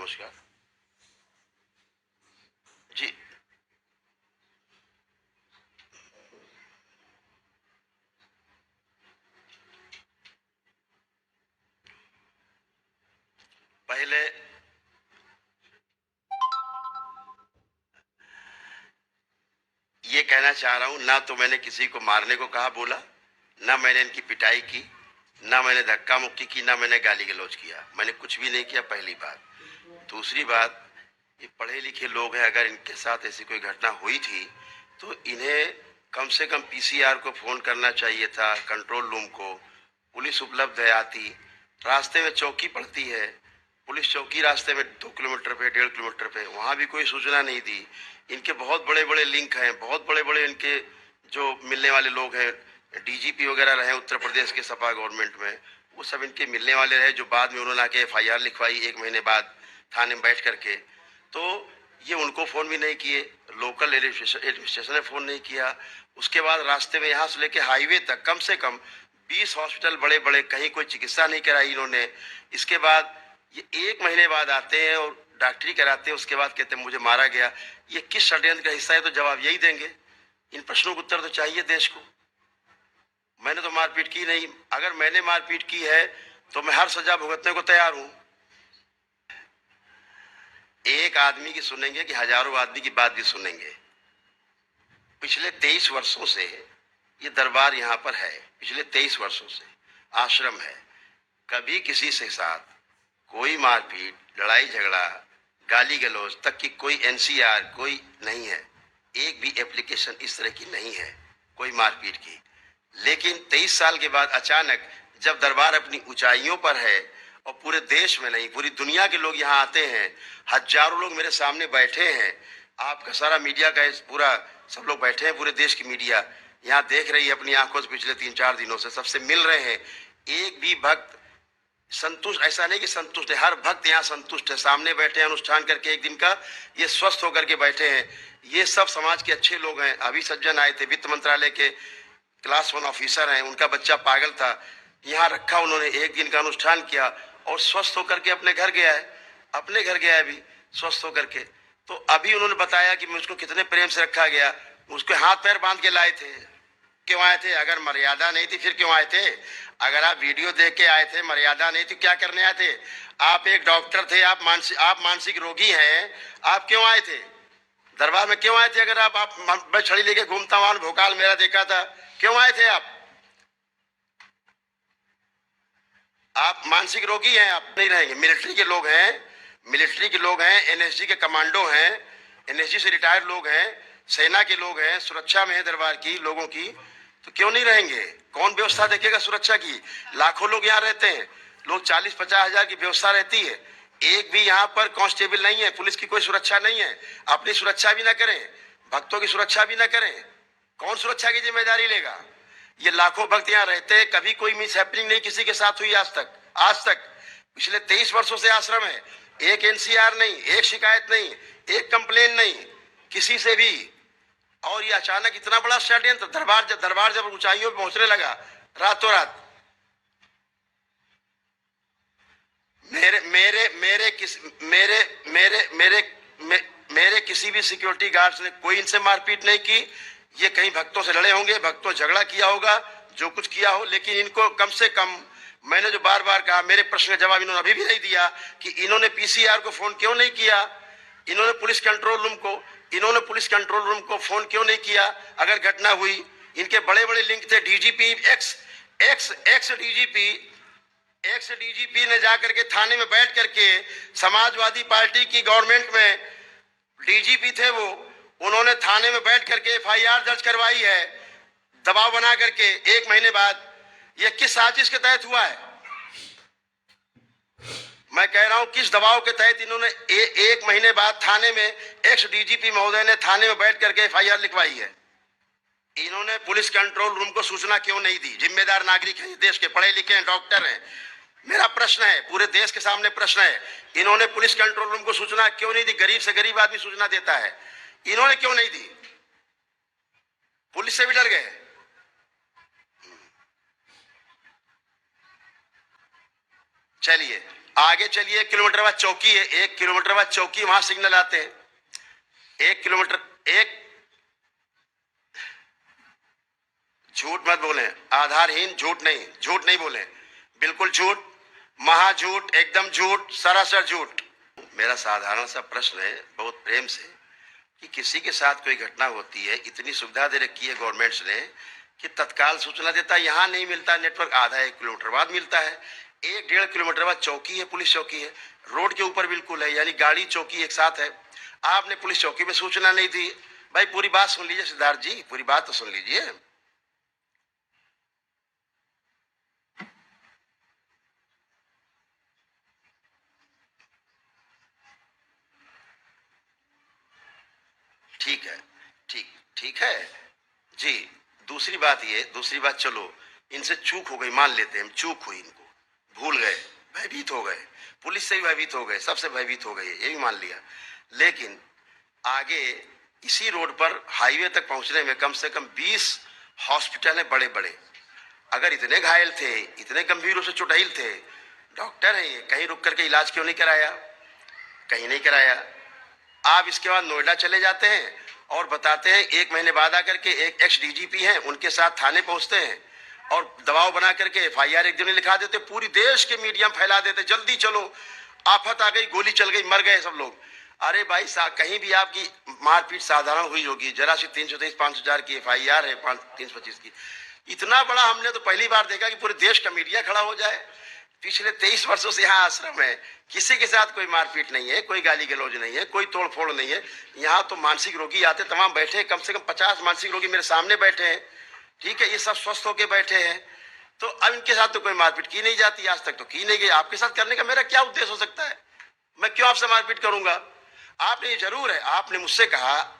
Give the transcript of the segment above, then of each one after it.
नमस्कार जी। पहले ये कहना चाह रहा हूं, ना तो मैंने किसी को मारने को कहा बोला, ना मैंने इनकी पिटाई की, ना मैंने धक्का मुक्की की, ना मैंने गाली गलौज किया। मैंने कुछ भी नहीं किया, पहली बात। दूसरी बात, ये पढ़े लिखे लोग हैं, अगर इनके साथ ऐसी कोई घटना हुई थी तो इन्हें कम से कम पीसीआर को फोन करना चाहिए था, कंट्रोल रूम को। पुलिस उपलब्ध है, आती। रास्ते में चौकी पड़ती है, पुलिस चौकी रास्ते में 2 किलोमीटर पे, 1.5 किलोमीटर पे, वहां भी कोई सूचना नहीं दी। इनके बहुत बड़े बड़े लिंक हैं, बहुत बड़े बड़े इनके जो मिलने वाले लोग हैं, डीजीपी वगैरह रहे उत्तर प्रदेश के सपा गवर्नमेंट में, वो सब इनके मिलने वाले रहे, जो बाद में उन्होंने आके एफआईआर लिखवाई 1 महीने बाद थाने में बैठ करके। तो ये उनको फोन भी नहीं किए, लोकल एडमिनिस्ट्रेशन ने फोन नहीं किया। उसके बाद रास्ते में यहाँ से लेके हाईवे तक कम से कम 20 हॉस्पिटल बड़े बड़े, कहीं कोई चिकित्सा नहीं कराई इन्होंने। इसके बाद ये 1 महीने बाद आते हैं और डॉक्टरी कराते हैं, उसके बाद कहते हैं मुझे मारा गया। ये किस षड्यंत्र का हिस्सा है, तो जवाब यही देंगे। इन प्रश्नों का उत्तर तो चाहिए देश को। मैंने तो मारपीट की नहीं, अगर मैंने मारपीट की है तो मैं हर सजा भुगतने को तैयार हूं। एक आदमी की सुनेंगे कि हजारों आदमी की बात भी सुनेंगे। पिछले 23 वर्षों से ये दरबार यहाँ पर है, पिछले 23 वर्षों से आश्रम है। कभी किसी से साथ कोई मारपीट, लड़ाई झगड़ा, गाली गलौज तक की कोई एनसीआर कोई नहीं है। एक भी एप्लीकेशन इस तरह की नहीं है कोई मारपीट की। लेकिन 23 साल के बाद अचानक जब दरबार अपनी ऊंचाइयों पर है और पूरे देश में नहीं पूरी दुनिया के लोग यहाँ आते हैं, हजारों लोग मेरे सामने बैठे हैं, आपका सारा मीडिया का पूरा सब लोग बैठे हैं, पूरे देश की मीडिया यहाँ देख रही है अपनी आंखों से, पिछले 3-4 दिनों से सबसे मिल रहे हैं। एक भी भक्त संतुष्ट, ऐसा नहीं कि संतुष्ट है, हर भक्त यहाँ संतुष्ट है। सामने बैठे हैं अनुष्ठान करके, एक दिन का ये स्वस्थ होकर के बैठे हैं। ये सब समाज के अच्छे लोग हैं। अभी सज्जन आए थे, वित्त मंत्रालय के क्लास 1 ऑफिसर हैं, उनका बच्चा पागल था, यहाँ रखा उन्होंने, एक दिन का अनुष्ठान किया और स्वस्थ होकर के अपने घर गया है। अपने घर गया है अभी स्वस्थ होकर के। तो अभी उन्होंने बताया कि मुझको कितने प्रेम से रखा गया, उसके हाथ पैर बांध के लाए थे। क्यों आए थे? अगर मर्यादा नहीं थी फिर क्यों आए थे? अगर आप वीडियो देख के आए थे, मर्यादा नहीं थी, क्या करने आए थे? आप एक डॉक्टर थे, आप मानसिक रोगी हैं, आप क्यों आए थे दरबार में? क्यों आए थे? अगर आप मैं छड़ी लेके घूमता हूं, भोकाल मेरा देखा था, क्यों आए थे आप? आप मानसिक रोगी हैं, आप नहीं रहेंगे। मिलिट्री के लोग हैं, मिलिट्री के लोग हैं, एनएसजी के कमांडो हैं, एनएसजी से रिटायर्ड लोग हैं, सेना के लोग हैं, सुरक्षा में है दरबार की लोगों की, तो क्यों नहीं रहेंगे? कौन व्यवस्था देखेगा सुरक्षा की? लाखों लोग यहाँ रहते हैं, लोग 40-50 हजार की व्यवस्था रहती है। एक भी यहाँ पर कांस्टेबल नहीं है, पुलिस की कोई सुरक्षा नहीं है। अपनी सुरक्षा भी ना करें, भक्तों की सुरक्षा भी ना करें, कौन सुरक्षा की जिम्मेदारी लेगा? ये लाखों भक्त यहाँ रहते हैं, कभी कोई मिस हैपनिंग नहीं किसी के साथ हुई आज तक। आज तक पिछले 23 वर्षों से आश्रम है, एक एनसीआर नहीं, एक शिकायत नहीं, एक कंप्लेन नहीं किसी से भी। और ये अचानक इतना बड़ा षड्यंत्र, दरबार जब ऊंचाइयों पर पहुंचने लगा रातों रात, मेरे मेरे मेरे किस मेरे मेरे मेरे मे, मेरे किसी भी सिक्योरिटी गार्ड्स ने कोई इनसे मारपीट नहीं की। ये कहीं भक्तों से लड़े होंगे, भक्तों झगड़ा किया होगा, जो कुछ किया हो, लेकिन इनको कम से कम, मैंने जो बार बार कहा, मेरे प्रश्न का जवाब इन्होंने अभी भी नहीं दिया कि इन्होंने पीसीआर को फोन क्यों नहीं किया, इन्होंने पुलिस कंट्रोल रूम को फोन क्यों नहीं किया अगर घटना हुई। इनके बड़े बड़े लिंक थे, DGP x x x DGP x DGP ने जाकर के थाने में बैठ करके, समाजवादी पार्टी की गवर्नमेंट में डीजीपी थे वो, उन्होंने थाने में बैठ करके एफआईआर दर्ज करवाई है दबाव बना करके 1 महीने बाद। ये किस साजिश के तहत हुआ है? मैं कह रहा हूं किस दबाव के तहत इन्होंने 1 महीने बाद थाने में, एक्स डीजीपी महोदय ने थाने में बैठ करके एफआईआर लिखवाई है। इन्होंने पुलिस कंट्रोल रूम को सूचना क्यों नहीं दी? जिम्मेदार नागरिक हैं, देश के पढ़े लिखे हैं, डॉक्टर हैं। मेरा प्रश्न है, पूरे देश के सामने प्रश्न है, इन्होंने पुलिस कंट्रोल रूम को सूचना क्यों नहीं दी? गरीब से गरीब आदमी सूचना देता है, इन्होंने क्यों नहीं दी? पुलिस से भी डर गए। चलिए आगे चलिए, 1 किलोमीटर बाद चौकी है, 1 किलोमीटर बाद चौकी, वहां सिग्नल आते हैं। 1 किलोमीटर, एक, झूठ मत बोले, आधारहीन झूठ नहीं, झूठ नहीं बोले, बिल्कुल झूठ, महाझूठ, एकदम झूठ, सरासर झूठ। मेरा साधारण सा प्रश्न है, बहुत प्रेम से, कि किसी के साथ कोई घटना होती है, इतनी सुविधा दे रखी है गवर्नमेंट्स ने कि तत्काल सूचना देता है, यहाँ नहीं मिलता नेटवर्क, आधा 1 किलोमीटर बाद मिलता है, 1-1.5 किलोमीटर बाद चौकी है, पुलिस चौकी है, रोड के ऊपर बिल्कुल है, यानी गाड़ी चौकी एक साथ है। आपने पुलिस चौकी में सूचना नहीं दी। भाई पूरी बात सुन लीजिए सिद्धार्थ जी, पूरी बात तो सुन लीजिए। ठीक है, ठीक, ठीक है जी। दूसरी बात, चलो इनसे चूक हो गई, मान लेते हैं हम, चूक हुई, इनको भूल गए, भयभीत हो गए, पुलिस से भी भयभीत हो गए, सबसे भयभीत हो गए, ये भी मान लिया। लेकिन आगे इसी रोड पर हाईवे तक पहुंचने में कम से कम 20 हॉस्पिटल है बड़े बड़े। अगर इतने घायल थे, इतने गंभीर रूप से चोटिल थे, डॉक्टर है ये, कहीं रुक करके इलाज क्यों नहीं कराया? कहीं नहीं कराया। आप इसके बाद नोएडा चले जाते हैं और बताते हैं, 1 महीने बाद आकर के एक एक्स डीजीपी हैं, उनके साथ थाने पहुंचते हैं और दबाव बना करके FIR एक दिन में लिखा देते, पूरी देश के मीडिया में फैला देते, जल्दी चलो, आफत आ गई, गोली चल गई, मर गए सब लोग। अरे भाई कहीं भी आपकी मारपीट साधारण हुई होगी, जरा सी 323-5,000 की FIR है, 325 की, इतना बड़ा हमने तो पहली बार देखा कि पूरे देश का मीडिया खड़ा हो जाए। पिछले 23 वर्षों से यहाँ आश्रम है, किसी के साथ कोई मारपीट नहीं है, कोई गाली गलौज नहीं है, कोई तोड़फोड़ नहीं है। यहाँ तो मानसिक रोगी आते तमाम बैठे हैं, कम से कम 50 मानसिक रोगी मेरे सामने बैठे हैं, ठीक है, ये सब स्वस्थ होके बैठे हैं। तो अब इनके साथ तो कोई मारपीट की नहीं जाती, आज तक तो की नहीं गई। आपके साथ करने का मेरा क्या उद्देश्य हो सकता है? मैं क्यों आपसे मारपीट करूंगा? आपने जरूर है, आपने मुझसे कहा,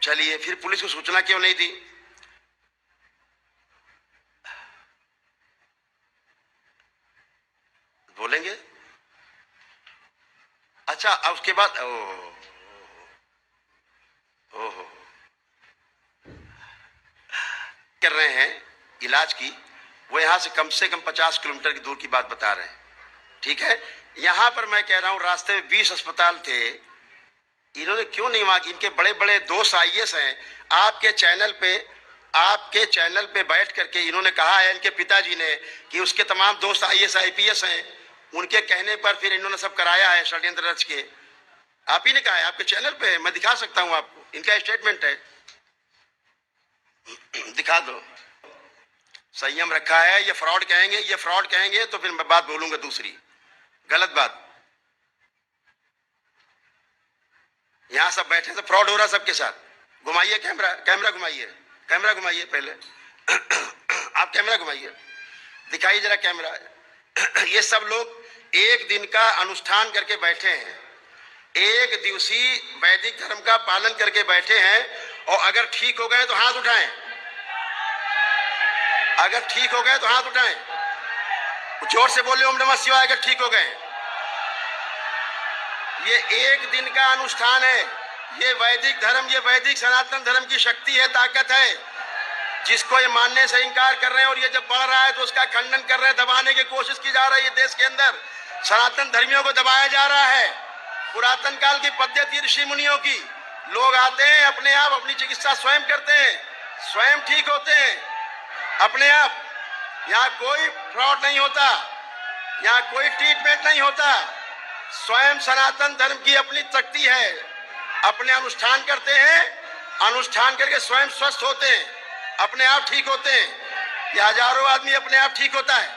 चलिए फिर पुलिस को सूचना क्यों नहीं दी? बोलेंगे? अच्छा, अब उसके बाद ओहो कर रहे हैं इलाज की, वो यहां से कम 50 किलोमीटर की दूर की बात बता रहे हैं, ठीक है। यहां पर मैं कह रहा हूं, रास्ते में 20 अस्पताल थे, इन्होंने क्यों नहीं वहां? इनके बड़े बड़े दोस्त IAS हैं, आपके चैनल पे बैठ करके इन्होंने कहा है, इनके पिताजी ने, कि उसके तमाम दोस्त IAS IPS हैं, उनके कहने पर फिर इन्होंने सब कराया है षड्यंत्र रच के। आप ही ने कहा है, आपके चैनल पे है, मैं दिखा सकता हूं आपको, इनका स्टेटमेंट है, दिखा दो। संयम रखा है, ये फ्रॉड कहेंगे तो फिर मैं बात बोलूंगा दूसरी गलत बात। यहां सब बैठे तो फ्रॉड हो रहा सबके साथ। घुमाइए कैमरा घुमाइए पहले आप कैमरा घुमाइए, दिखाइए जरा कैमरा। ये सब लोग एक दिन का अनुष्ठान करके बैठे हैं, एक दिवसीय वैदिक धर्म का पालन करके बैठे हैं, और अगर ठीक हो गए तो हाथ उठाएं, अगर ठीक हो गए तो हाथ उठाएं, जोर से बोले ओम नमः शिवाय अगर ठीक हो गए। ये एक दिन का अनुष्ठान है, ये वैदिक धर्म, ये वैदिक सनातन धर्म की शक्ति है, ताकत है, जिसको ये मानने से इनकार कर रहे हैं, और ये जब बढ़ रहा है तो उसका खंडन कर रहे हैं, दबाने की कोशिश की जा रही है। देश के अंदर सनातन धर्मियों को दबाया जा रहा है। पुरातन काल की पद्धति ऋषि मुनियों की, लोग आते हैं अपने आप अपनी चिकित्सा स्वयं करते हैं, स्वयं ठीक होते हैं अपने आप। यहाँ कोई फ्रॉड नहीं होता, यहाँ कोई ट्रीटमेंट नहीं होता, स्वयं सनातन धर्म की अपनी शक्ति है, अपने अनुष्ठान करते हैं, अनुष्ठान करके स्वयं स्वस्थ होते हैं, अपने आप ठीक होते हैं। ये हजारों आदमी अपने आप ठीक होता है।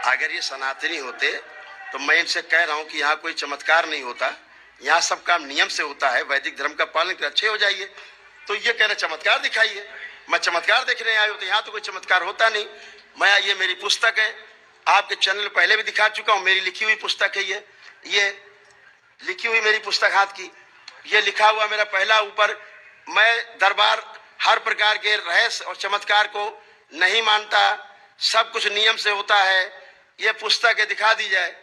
अगर ये सनातनी होते तो मैं इनसे कह रहा हूं कि यहाँ कोई चमत्कार नहीं होता, यहाँ सब काम नियम से होता है, वैदिक धर्म का पालन कर अच्छे हो जाइए। तो ये कह रहे चमत्कार दिखाइए, मैं चमत्कार देखने आया हूं, तो यहाँ तो कोई चमत्कार होता नहीं। मैं, ये मेरी पुस्तक है, आपके चैनल पहले भी दिखा चुका हूँ, मेरी लिखी हुई पुस्तक है ये लिखी हुई मेरी पुस्तक हाथ की, ये लिखा हुआ मेरा पहला ऊपर। मैं दरबार हर प्रकार के रहस्य और चमत्कार को नहीं मानता, सब कुछ नियम से होता है। ये पुस्तक है, दिखा दी जाए।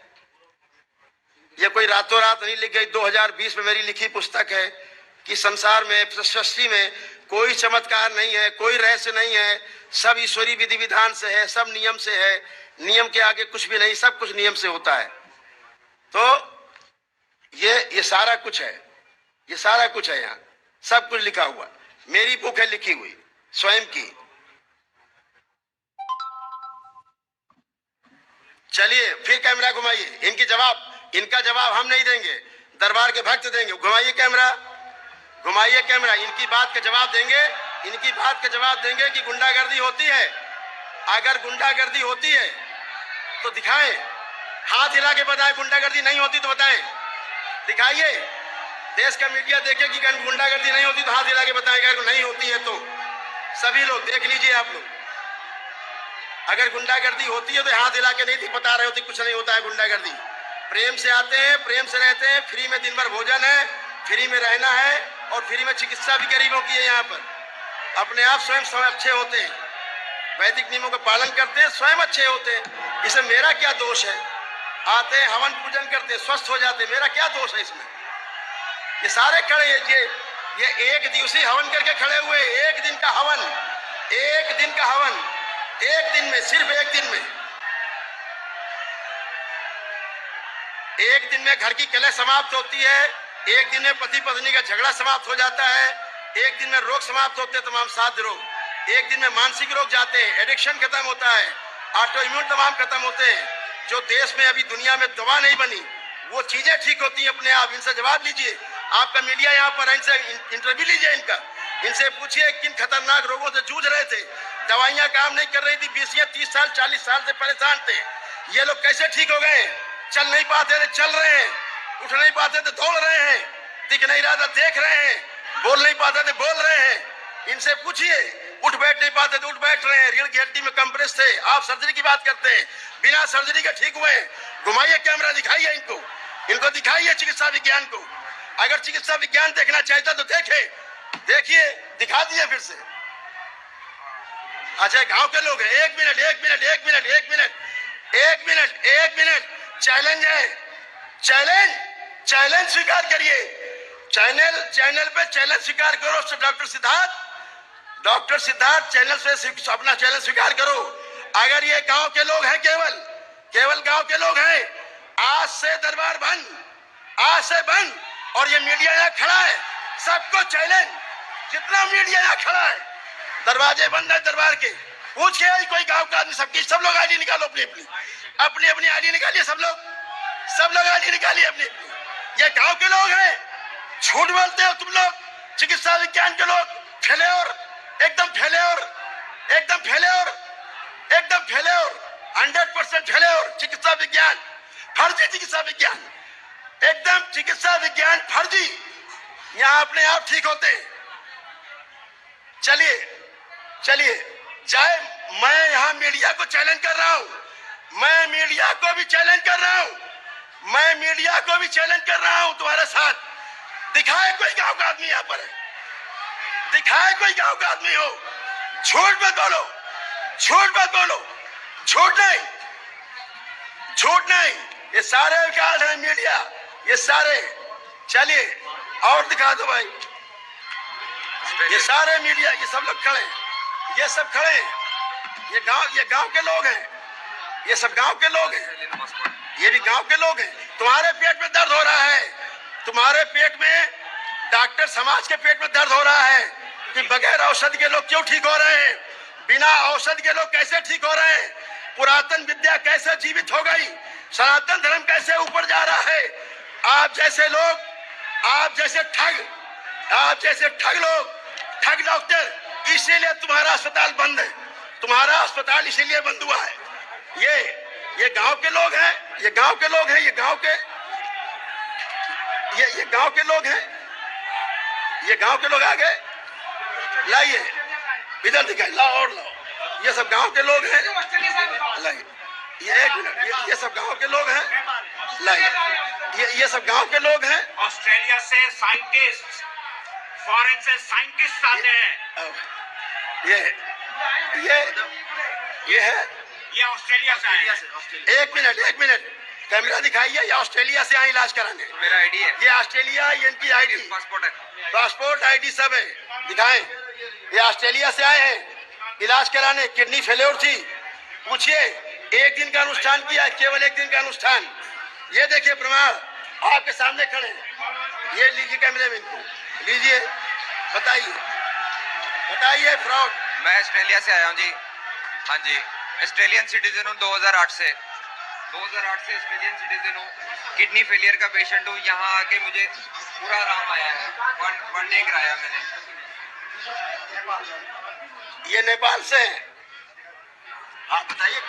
ये कोई रातों रात नहीं लिख गई, 2020 में मेरी लिखी पुस्तक है कि संसार में, सृष्टि में कोई चमत्कार नहीं है, कोई रहस्य नहीं है, सब ईश्वरीय विधि विधान से है, सब नियम से है, नियम के आगे कुछ भी नहीं, सब कुछ नियम से होता है। तो ये सारा कुछ है, ये सारा कुछ है, यहाँ सब कुछ लिखा हुआ, मेरी बुक है लिखी हुई स्वयं की। चलिए फिर कैमरा घुमाइए, इनका जवाब हम नहीं देंगे, दरबार के भक्त देंगे। घुमाइए कैमरा, घुमाइए कैमरा, इनकी बात का जवाब देंगे, इनकी बात का जवाब देंगे कि गुंडागर्दी होती है। अगर गुंडागर्दी होती है तो दिखाएं, हाथ हिला के बताएं। गुंडागर्दी नहीं होती तो बताएं, दिखाइए। देश का मीडिया देखे कि गुंडागर्दी नहीं होती तो हाथ हिला के बताएगा। अगर नहीं होती है तो सभी लोग देख लीजिए आप लोग। अगर गुंडागर्दी होती है तो हाथ हिला के नहीं बता रहे होते कुछ नहीं होता है गुंडागर्दी। प्रेम से आते हैं, प्रेम से रहते हैं, फ्री में दिन भर भोजन है, फ्री में रहना है और फ्री में चिकित्सा भी गरीबों की है। यहाँ पर अपने आप स्वयं अच्छे होते हैं, वैदिक नियमों का पालन करते हैं, स्वयं अच्छे होते हैं। इसमें मेरा क्या दोष है? आते हैं, हवन पूजन करते हैं, स्वस्थ हो जाते हैं, मेरा क्या दोष है इसमें? ये सारे खड़े ये एक दिवसीय हवन करके खड़े हुए, एक दिन का हवन, एक दिन का हवन, एक दिन में, सिर्फ एक दिन में, एक दिन में घर की कलह समाप्त होती है, एक दिन में पति पत्नी का झगड़ा समाप्त हो जाता है, एक दिन में रोग समाप्त होते हैं, तमाम साध्य रोग, एक दिन में मानसिक रोग जाते हैं, एडिक्शन खत्म होता है, ऑटो इम्यून तमाम खत्म होते हैं। जो देश में अभी दुनिया में दवा नहीं बनी वो चीजें ठीक होती हैं अपने आप। इनसे जवाब लीजिए, आपका मीडिया यहाँ पर, इनसे इंटरव्यू लीजिए, इनसे पूछिए किन खतरनाक रोगों से जूझ रहे थे, दवाइयां काम नहीं कर रही थी, 20 या 30 साल 40 साल से परेशान थे, ये लोग कैसे ठीक हो गए? चल नहीं पाते थे चल रहे हैं, उठ नहीं पाते थे दौड़ रहे हैं, दिख नहीं रहा था देख रहे हैं, बोल नहीं पाते थे बोल रहे हैं। इनसे पूछिए, उठ बैठ नहीं पाते थे उठ बैठ रहे हैं, रीढ़ की हड्डी में कंप्रेस थे, आप सर्जरी की बात करते हैं, बिना सर्जरी के ठीक हुए। घुमाइए कैमरा, दिखाइए इनको दिखाइए चिकित्सा विज्ञान को। अगर चिकित्सा विज्ञान देखना चाहता तो देखिए, दिखा दिए फिर से। अच्छा, गांव के लोग हैं, एक मिनट, चैलेंज है, चैलेंज स्वीकार करिए, चैनल पे चैलेंज स्वीकार करो। डॉक्टर सिद्धार्थ चैनल से अपना चैलेंज स्वीकार करो। अगर ये गांव के लोग हैं, केवल गांव के लोग हैं, आज से दरबार बंद, आज से बंद। और ये मीडिया यहाँ खड़ा है, सबको चैलेंज, जितना मीडिया यहाँ खड़ा है, दरवाजे बंद है दरबार के। पूछ के आई कोई गांव का आदमी, सब लोग आईडी निकालो, अपनी आईडी निकालिए, सब लोग आईडी निकालिए अपनी। ये गांव के लोग हैं, झूठ बोलते हो तुम लोग, चिकित्सा विज्ञान के लोग, एकदम फेल्योर, 100% फेल्योर। चिकित्सा विज्ञान फर्जी, चिकित्सा विज्ञान एकदम, चिकित्सा विज्ञान फर्जी। यहाँ अपने आप ठीक होते हैं। चलिए जाए। मैं यहाँ मीडिया को चैलेंज कर रहा हूँ, मैं मीडिया को भी चैलेंज कर रहा हूँ, तुम्हारे साथ। दिखाए कोई गांव का आदमी यहाँ पर है, दिखाए कोई गांव का आदमी हो। झूठ मत बोलो, झूठ नहीं। ये सारे कार्ड हैं मीडिया, ये सारे। चलिए और दिखा दो भाई, ये सारे मीडिया, ये सब लोग खड़े, ये सब खड़े हैं, ये गांव के लोग हैं, ये सब गांव के लोग हैं, ये भी गांव के लोग हैं। तुम्हारे पेट में दर्द हो रहा है, तुम्हारे पेट में, डॉक्टर समाज के पेट में दर्द हो रहा है कि बगैर औषधि के लोग क्यों ठीक हो रहे हैं, बिना औषधि के लोग कैसे ठीक हो रहे हैं, पुरातन विद्या कैसे जीवित हो गई, सनातन धर्म कैसे ऊपर जा रहा है। आप जैसे लोग, आप जैसे ठग लोग, ठग डॉक्टर, इसीलिए तुम्हारा अस्पताल बंद है, तुम्हारा अस्पताल इसीलिए बंद हुआ है। ये गांव के लोग हैं, ये गांव के लोग हैं, ये गांव के लोग हैं, ये गांव के लोग आ गए। लाइए इधर दिखाइए, लाओ और लाओ, ये सब गांव के लोग हैं। लाइए ये 1 मिनट, ये सब गांव के लोग हैं। लाइए ये सब गांव के लोग हैं। ऑस्ट्रेलिया से साइंटिस्ट, फॉरेन से साइंटिस्ट आते हैं। ये है, ये ऑस्ट्रेलिया से आए हैं। 1 मिनट कैमरा दिखाइए। ये ऑस्ट्रेलिया से आए इलाज कराने। मेरा आईडी है, ये ऑस्ट्रेलिया, ये इनकी आईडी, पासपोर्ट है, पासपोर्ट आईडी सब है, दिखाएं। ये ऑस्ट्रेलिया से आए हैं इलाज कराने, किडनी फेल्योर थी। पूछिए, 1 दिन का अनुष्ठान किया, केवल 1 दिन का अनुष्ठान। ये देखिए प्रमाण आपके सामने खड़े हैं। ये लीजिए कैमरे में, इनको लीजिए, बताइए फ्रॉड। मैं ऑस्ट्रेलिया से आया हूँ जी। हाँ जी, ऑस्ट्रेलियन सिटीजन हूँ 2008 से ऑस्ट्रेलियन सिटीजन हूँ। किडनी फेलियर का पेशेंट हूँ। यहाँ आके मुझे पूरा आराम आया है। 1 डे कराया मैंने। ये नेपाल से है। आप बताइए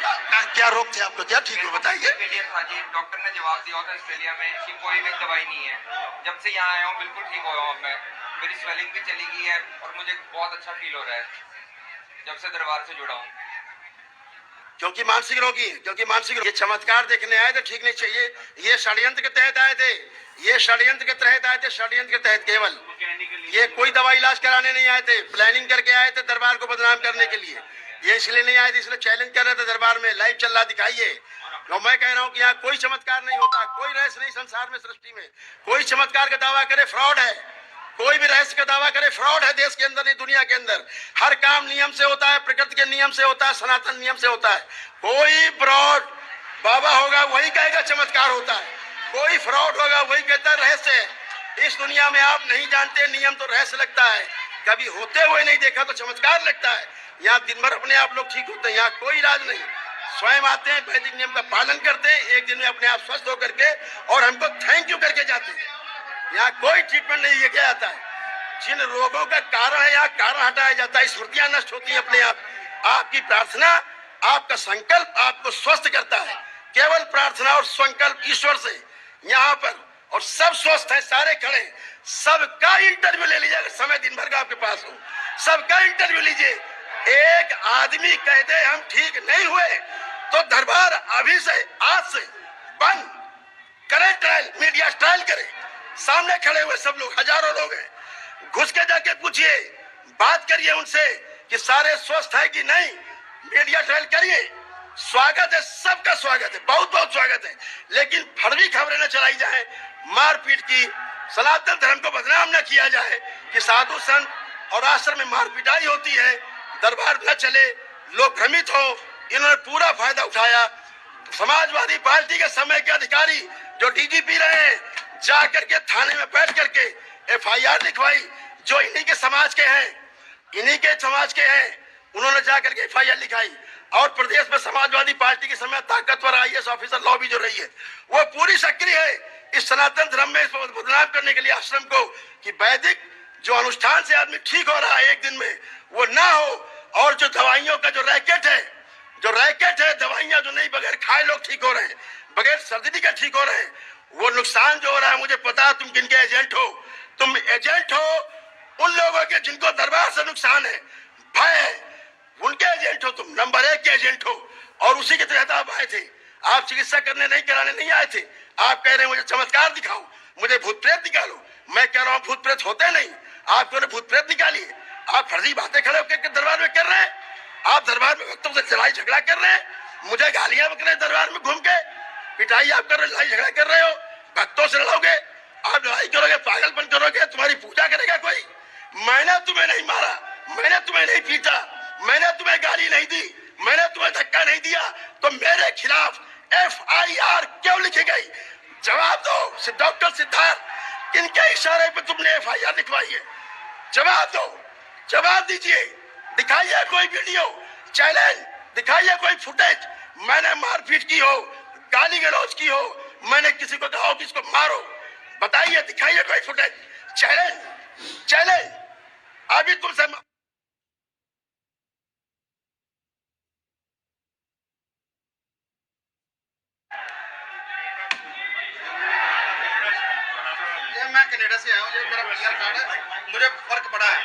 क्या रोग थे आपको, क्या ठीक हो, बताइए। फेलियर था जी, डॉक्टर ने जवाब दिया था ऑस्ट्रेलिया में कि कोई भी दवाई नहीं है। जब से यहाँ आया हूँ बिल्कुल ठीक हो गया हूँ मैं। मेरी स्वेलिंग भी चली गई है और मुझे बहुत अच्छा फील हो रहा है जब से दरबार से जुड़ा हूँ। क्योंकि मानसिक रोगी है, क्योंकि मानसिक रोगी। ये चमत्कार देखने आए थे, ठीक नहीं चाहिए। ये षड्यंत्र के तहत आए थे, ये षड्यंत्र के तहत आए थे, षड्यंत्र के तहत केवल। ये कोई दवा इलाज कराने नहीं आए थे, प्लानिंग करके आए थे दरबार को बदनाम करने के लिए। ये इसलिए नहीं आए थे, इसलिए चैलेंज कर रहे थे दरबार में, लाइव चल रहा, दिखाइए। तो मैं कह रहा हूँ कि यहाँ कोई चमत्कार नहीं होता, कोई रहस्य नहीं संसार में, सृष्टि में। कोई चमत्कार का दावा करे फ्रॉड है, कोई भी रहस्य का दावा करे फ्रॉड है। देश के अंदर नहीं, दुनिया के अंदर हर काम नियम से होता है, प्रकृति के नियम से होता है, सनातन नियम से होता है। कोई फ्रॉड बाबा होगा वही कहेगा चमत्कार होता है, कोई फ्रॉड होगा वही कहता है रहस्य है। इस दुनिया में आप नहीं जानते नियम तो रहस्य लगता है, कभी होते हुए नहीं देखा तो चमत्कार लगता है। यहाँ दिन भर अपने आप लोग ठीक होते हैं, यहाँ कोई इलाज नहीं। स्वयं आते हैं, वैदिक नियम का पालन करते हैं, 1 दिन में अपने आप स्वस्थ होकर के और हमको थैंक यू करके जाते हैं। यहाँ कोई ट्रीटमेंट नहीं ये क्या आता है। जिन रोगों का कारण है यहाँ कारण हटाया जाता है, स्मृतियां नष्ट होती हैं अपने आप। आपकी प्रार्थना, आपका संकल्प आपको स्वस्थ करता है। केवल प्रार्थना और संकल्प ईश्वर से यहाँ पर, और सब स्वस्थ है, सारे खड़े हैं। सबका इंटरव्यू ले लीजिए, अगर समय दिन भर का आपके पास हो, सबका इंटरव्यू लीजिए। एक आदमी कह दे हम ठीक नहीं हुए तो दरबार अभी से, आज से बंद करे। ट्रायल, मीडिया ट्रायल करे। सामने खड़े हुए सब लोग, हजारों लोग हैं। घुस के जाके पूछिए, बात करिए उनसे कि सारे स्वस्थ है कि नहीं। मीडिया ट्रायल करिए। स्वागत है, सबका स्वागत है, बहुत बहुत स्वागत है। लेकिन फर्जी खबरें न चलाई जाए, मारपीट की, सनातन धर्म को बदनाम न किया जाए कि साधु संत और आश्रम में मार पिटाई होती है, दरबार न चले, लोग भ्रमित हो। इन्होंने पूरा फायदा उठाया। समाजवादी पार्टी के समय के अधिकारी जो डीजीपी रहे हैं, जाकर के थाने में बैठ करके एफआईआर लिखवाई, जो इन्हीं के समाज के हैं, उन्होंने जाकर के एफआईआर लिखाई। और प्रदेश में समाजवादी पार्टी के समय ताकतवर आईएएस ऑफिसर लॉबी जो रही है, वो पूरी सक्रिय है इस सनातन धर्म में इसको बदनाम करने के लिए आश्रम को, कि वैदिक जो अनुष्ठान से आदमी ठीक हो रहा है 1 दिन में, वो ना हो। और जो दवाइयों का जो रैकेट है, दवाइयां जो नहीं बगैर खाए लोग ठीक हो रहे हैं, बगैर सर्जरी के ठीक हो रहे हैं, वो नुकसान जो हो रहा है, मुझे पता है तुम किनके एजेंट हो। तुम एजेंट हो उन लोगों के जिनको दरबार से नुकसान है, भय है, उनके एजेंट हो तुम, नंबर 1 के एजेंट हो। और उसी के तहत आप आए थे। आप चिकित्सा कराने नहीं आए थे। आप कह रहे हैं मुझे चमत्कार दिखाओ, मुझे भूत प्रेत निकालो। मैं कह रहा हूँ भूत प्रेत होते नहीं, आपको भूत प्रेत निकालिए। आप फर्जी बातें खड़े होकर दरबार में कर रहे हैं। आप दरबार में भक्तों से लड़ाई झगड़ा कर रहे हैं, मुझे गालियां बक रहे हैं दरबार में घूम के। पिटाई आप कर रहे हो, लड़ाई झगड़ा कर रहे हो, भक्तों से लड़ोगे, आप लड़ाई करोगे, पागलपन करोगे, तुम्हारी पूजा करेगा कोई? मैंने तुम्हें नहीं मारा, मैंने तुम्हें नहीं पीटा, मैंने तुम्हें गाली नहीं दी, मैंने तुम्हें धक्का नहीं दिया, तो मेरे खिलाफ FIR क्यों लिखी गई? जवाब दो डॉक्टर सिद्धार्थ, किनके इशारे पे तुमने FIR लिखवाई है? जवाब दो, जवाब दीजिए, दिखाइए कोई वीडियो, चैलेंज दिखाइए, कोई फुटेज, मैंने मारपीट की हो, गाली गलौज की हो, मैंने किसी को कहा हो कि इसको मारो, बताइए, दिखाइए कोई फुटेज, चैलेंज, चैलेंज। अभी तुमसे मैं कनाडा से आया हूँ, ये मेरा पीआर कार्ड है, मुझे फर्क पड़ा है।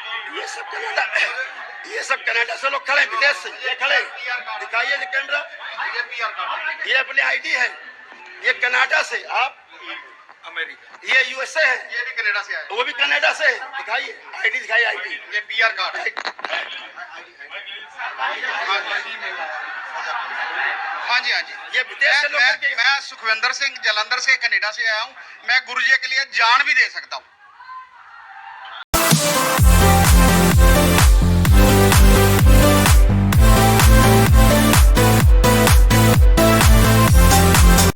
ये सब कनाडा से लोग खड़े, विदेश से ये खड़े, दिखाइए ये कैमरा, ये पीआर कार्ड, ये अपनी आईडी है, ये कनाडा से, आप अमेरिका, ये USA है, ये भी कनाडा से आया, वो भी कनाडा से है, दिखाइए आईडी, दिखाइए आईडी, ये पीआर कार्ड है। हाँ जी, हाँ जी, ये विदेश से लोग मैं सुखविंदर सिंह जलंधर से कनाडा से आया हूँ। मैं गुरु जी के लिए जान भी दे सकता हूँ।